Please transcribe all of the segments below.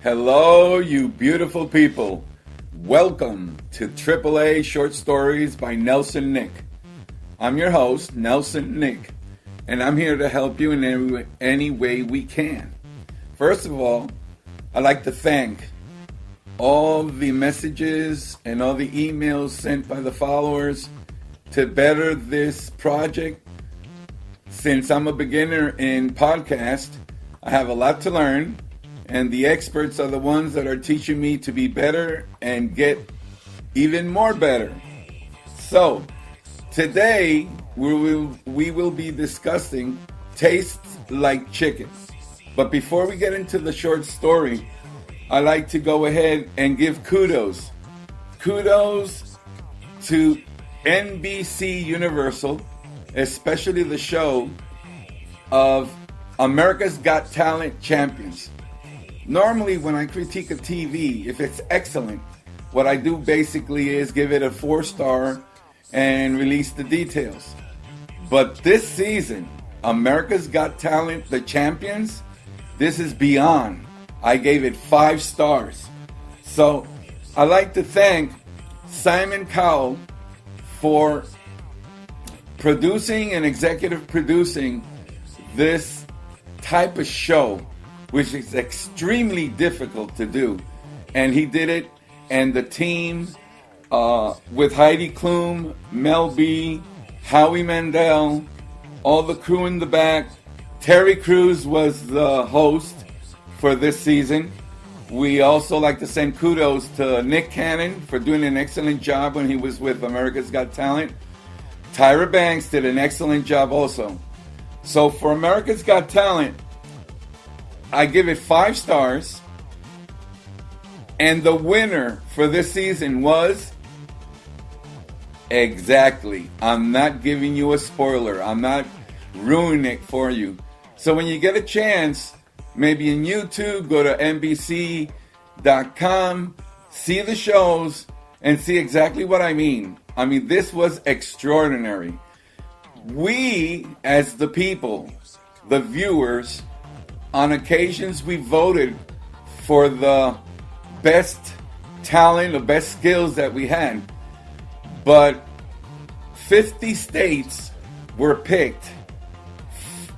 Hello, you beautiful people. Welcome to AAA Short Stories by Nelson Nik. I'm your host, Nelson Nik, and I'm here to help you in any way we can. First of all, I'd like to thank all the messages and all the emails sent by the followers to better this project. Since I'm a beginner in podcast, I have a lot to learn, and the experts are the ones that are teaching me to be better and get even more better. So, today we will be discussing tastes like chicken. But before we get into the short story, I like to go ahead and give kudos. Kudos to NBC Universal, especially the show of America's Got Talent Champions. Normally, when I critique a TV, if it's excellent, what I do basically is give it a 4-star and release the details. But this season, America's Got Talent, the champions, this is beyond. I gave it 5 stars. So I'd like to thank Simon Cowell for producing and executive producing this type of show, which is extremely difficult to do. And he did it, and the team with Heidi Klum, Mel B, Howie Mandel, all the crew in the back. Terry Crews was the host for this season. We also like to send kudos to Nick Cannon for doing an excellent job when he was with America's Got Talent. Tyra Banks did an excellent job also. So for America's Got Talent, I give it 5 stars. And the winner for this season was... Exactly. I'm not giving you a spoiler. I'm not ruining it for you. So when you get a chance, maybe in YouTube, go to NBC.com, see the shows, and see exactly what I mean. I mean, this was extraordinary. We, as the people, the viewers, on occasions we voted for the best talent, the best skills that we had. But 50 states were picked,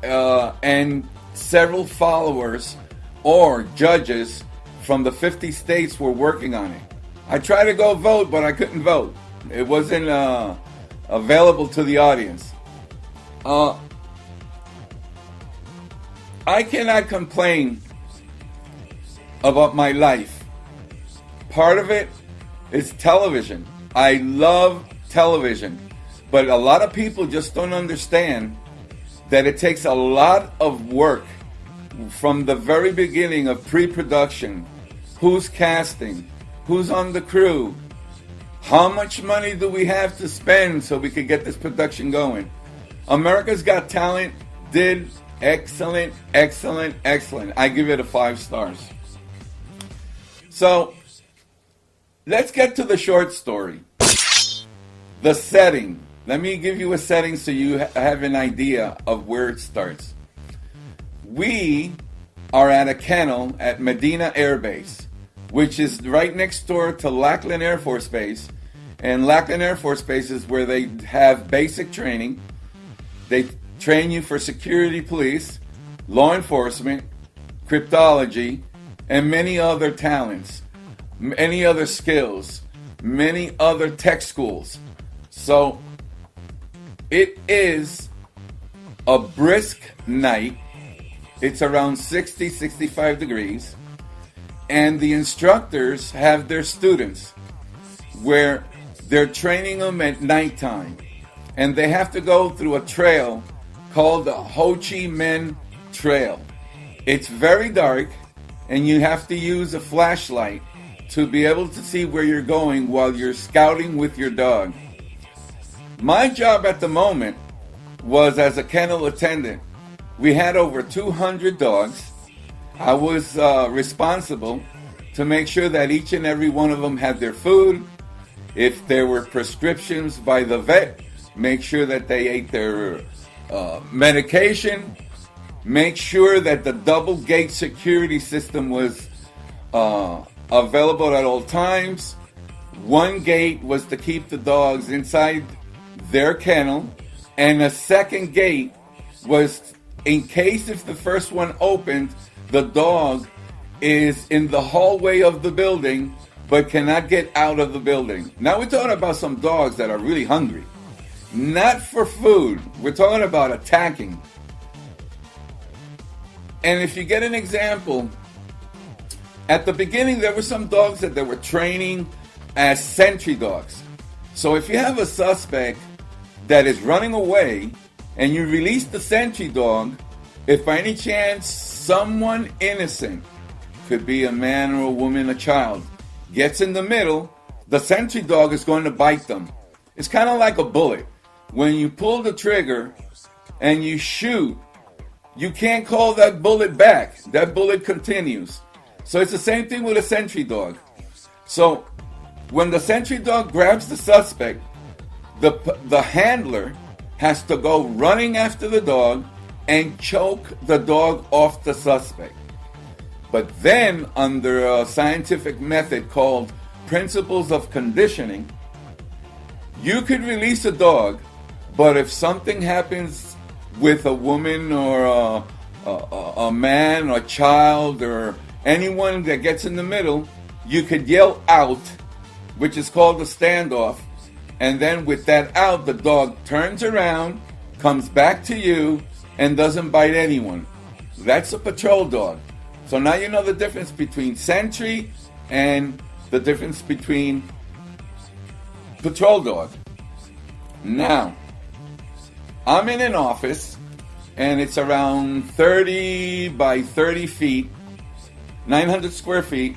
and several followers or judges from the 50 states were working on it. I tried to go vote, but I couldn't vote. It wasn't available to the audience. I cannot complain about my life. Part of it is television. I love television, but a lot of people just don't understand that it takes a lot of work from the very beginning of pre-production. Who's casting? Who's on the crew? How much money do we have to spend so we could get this production going? America's Got Talent did excellent, excellent, excellent. I give it a 5 stars. So, let's get to the short story. The setting. Let me give you a setting so you have an idea of where it starts. We are at a kennel at Medina Air Base, which is right next door to Lackland Air Force Base. And Lackland Air Force Base is where they have basic training. They train you for security police, law enforcement, cryptology, and many other talents, many other skills, many other tech schools. So it is a brisk night. It's around 60, 65 degrees. And the instructors have their students where they're training them at nighttime. And they have to go through a trail called the Ho Chi Minh Trail. It's very dark, and you have to use a flashlight to be able to see where you're going while you're scouting with your dog. My job at the moment was as a kennel attendant. We had over 200 dogs. I was responsible to make sure that each and every one of them had their food. If there were prescriptions by the vet, make sure that they ate their medication. Make sure that the double gate security system was available at all times. One gate was to keep the dogs inside their kennel, and a second gate was in case if the first one opened, the dog is in the hallway of the building but cannot get out of the building. Now we're talking about some dogs that are really hungry. Not for food. We're talking about attacking. And if you get an example, at the beginning there were some dogs that they were training as sentry dogs. So if you have a suspect that is running away and you release the sentry dog, if by any chance someone innocent, could be a man or a woman, a child, gets in the middle, the sentry dog is going to bite them. It's kind of like a bullet. When you pull the trigger and you shoot, you can't call that bullet back. That bullet continues. So it's the same thing with a sentry dog. So when the sentry dog grabs the suspect, the handler has to go running after the dog and choke the dog off the suspect. But then, under a scientific method called principles of conditioning, you could release a dog, but if something happens with a woman or a man or a child or anyone that gets in the middle, you could yell out, which is called a standoff, and then with that out, the dog turns around, comes back to you, and doesn't bite anyone. That's a patrol dog. So now you know the difference between sentry and the difference between patrol dog. Now, I'm in an office, and it's around 30 by 30 feet, 900 square feet,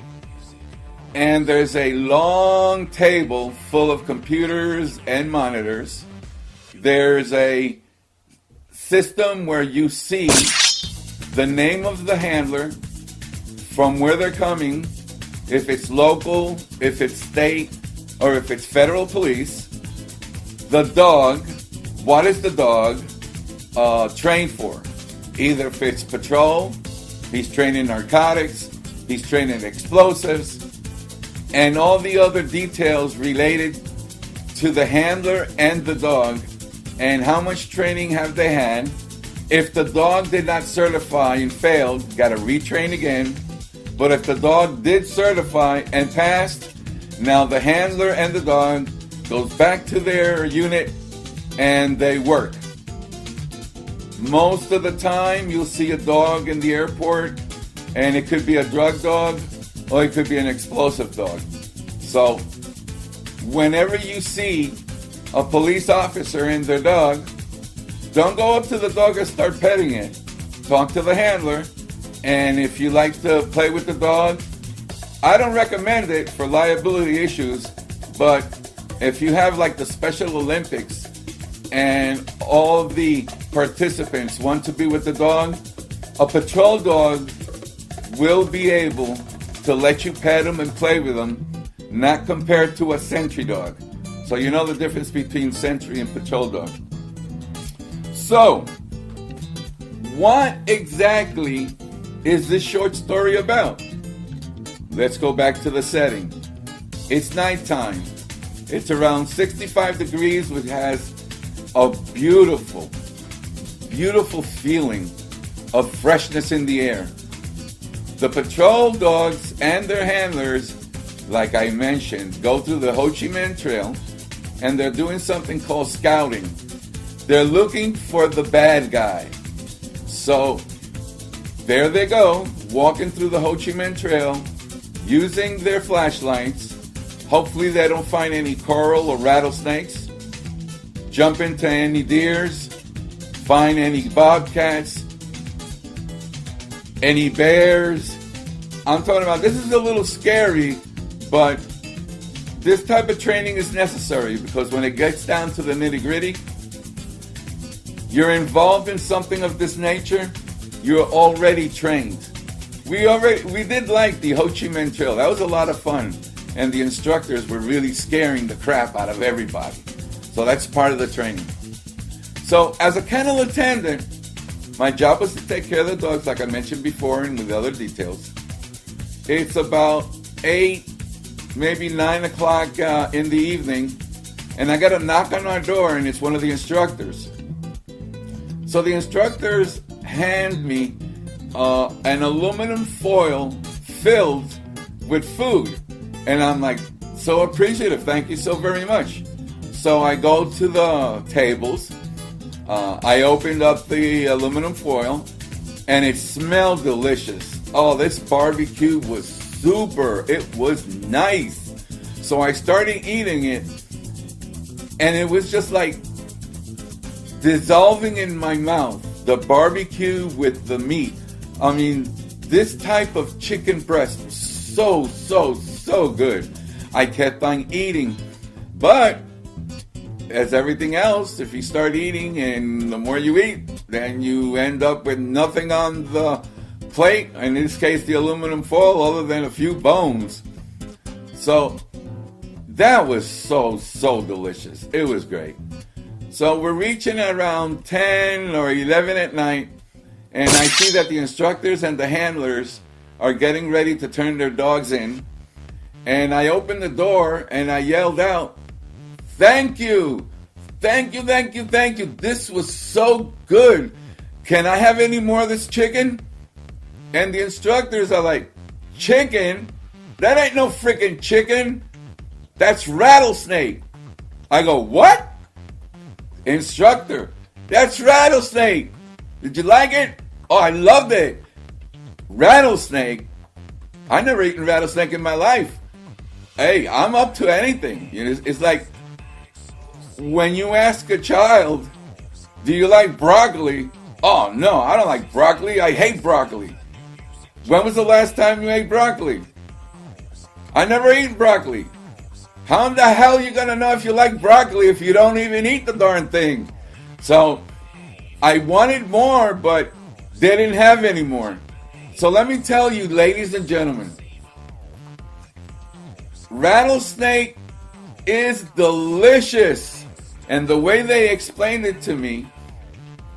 and there's a long table full of computers and monitors. There's a system where you see the name of the handler, from where they're coming, if it's local, if it's state, or if it's federal police. The dog, what is the dog trained for? Either if it's patrol, he's trained in narcotics, he's trained in explosives, and all the other details related to the handler and the dog, and how much training have they had. If the dog did not certify and failed, got to retrain again. But if the dog did certify and passed, now the handler and the dog goes back to their unit and they work. Most of the time you'll see a dog in the airport, and it could be a drug dog or it could be an explosive dog. So whenever you see a police officer and their dog, don't go up to the dog and start petting it. Talk to the handler. And if you like to play with the dog, I don't recommend it for liability issues, but if you have like the Special Olympics and all the participants want to be with the dog, a patrol dog will be able to let you pet them and play with them, not compared to a sentry dog. So you know the difference between sentry and patrol dog. So, what exactly is this short story about? Let's go back to the setting. It's nighttime. It's around 65 degrees, which has a beautiful, beautiful feeling of freshness in the air. The patrol dogs and their handlers, like I mentioned, go through the Ho Chi Minh Trail, and they're doing something called scouting. They're looking for the bad guy. So there they go, walking through the Ho Chi Minh Trail, using their flashlights. Hopefully they don't find any coral or rattlesnakes, jump into any deers, find any bobcats, any bears. I'm talking about, this is a little scary, but this type of training is necessary, because when it gets down to the nitty-gritty, you're involved in something of this nature, you're already trained. We did like the Ho Chi Minh Trail. That was a lot of fun. And the instructors were really scaring the crap out of everybody. So that's part of the training. So as a kennel attendant, my job was to take care of the dogs, like I mentioned before and with other details. It's about 8, maybe 9 o'clock in the evening, and I got a knock on our door, and it's one of the instructors. So the instructors hand me an aluminum foil filled with food, and I'm like, so appreciative, thank you so very much. So I go to the tables, I opened up the aluminum foil, and it smelled delicious. Oh, this barbecue was super, it was nice. So I started eating it, and it was just like dissolving in my mouth, the barbecue with the meat. I mean, this type of chicken breast was so good. I kept on eating, but as everything else, if you start eating and the more you eat, then you end up with nothing on the plate, in this case the aluminum foil, other than a few bones. So that was so delicious. It was great. So we're reaching around 10 or 11 at night, and I see that the instructors and the handlers are getting ready to turn their dogs in. And I opened the door and I yelled out, "Thank you! Thank you, thank you, thank you. This was so good. Can I have any more of this chicken?" And the instructors are like, "Chicken? That ain't no freaking chicken. That's rattlesnake." I go, "What?" "Instructor, that's rattlesnake. Did you like it?" "Oh, I loved it." "Rattlesnake? I never eaten rattlesnake in my life." Hey, I'm up to anything. You know, it's like when you ask a child, "Do you like broccoli?" "Oh, no, I don't like broccoli. I hate broccoli." "When was the last time you ate broccoli?" "I never eaten broccoli." How in the hell are you going to know if you like broccoli if you don't even eat the darn thing? So I wanted more, but they didn't have any more. So let me tell you, ladies and gentlemen, rattlesnake is delicious. And the way they explained it to me,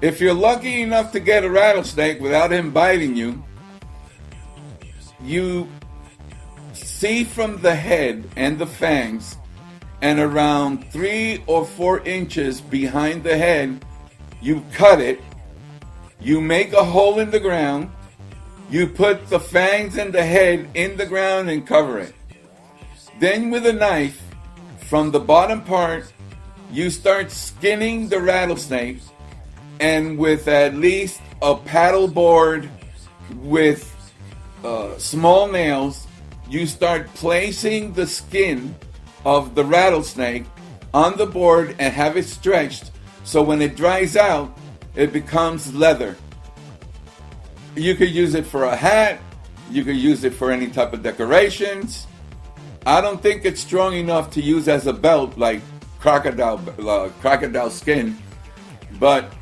if you're lucky enough to get a rattlesnake without him biting you, you see from the head and the fangs, and around 3 or 4 inches behind the head, you cut it, you make a hole in the ground, you put the fangs and the head in the ground and cover it. Then with a knife, from the bottom part, you start skinning the rattlesnake, and with at least a paddle board with small nails, you start placing the skin of the rattlesnake on the board and have it stretched so when it dries out, it becomes leather. You could use it for a hat, you could use it for any type of decorations. I don't think it's strong enough to use as a belt like crocodile skin, but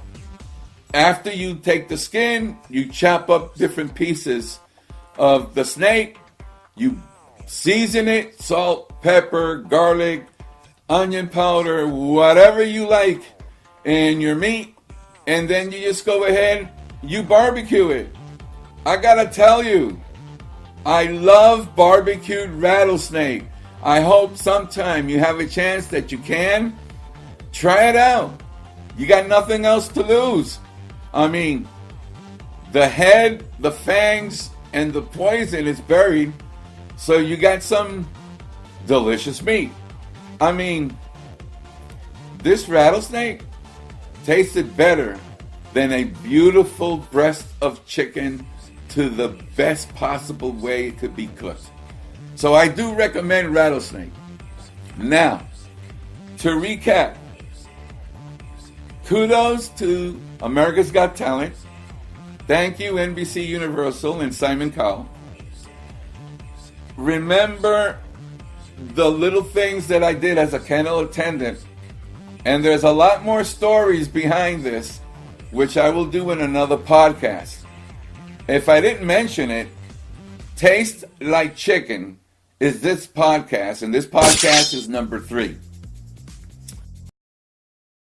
after you take the skin, you chop up different pieces of the snake, you season it, salt, pepper, garlic, onion powder, whatever you like in your meat, and then you just go ahead, you barbecue it. I gotta tell you, I love barbecued rattlesnake. I hope sometime you have a chance that you can. Try it out. You got nothing else to lose. I mean, the head, the fangs, and the poison is buried, so you got some delicious meat. I mean, this rattlesnake tasted better than a beautiful breast of chicken to the best possible way it could be cooked. So I do recommend rattlesnake. Now, to recap, kudos to America's Got Talent. Thank you, NBC Universal and Simon Cowell. Remember the little things that I did as a kennel attendant. And there's a lot more stories behind this, which I will do in another podcast. If I didn't mention it, Taste Like Chicken is this podcast, and this podcast is number 3.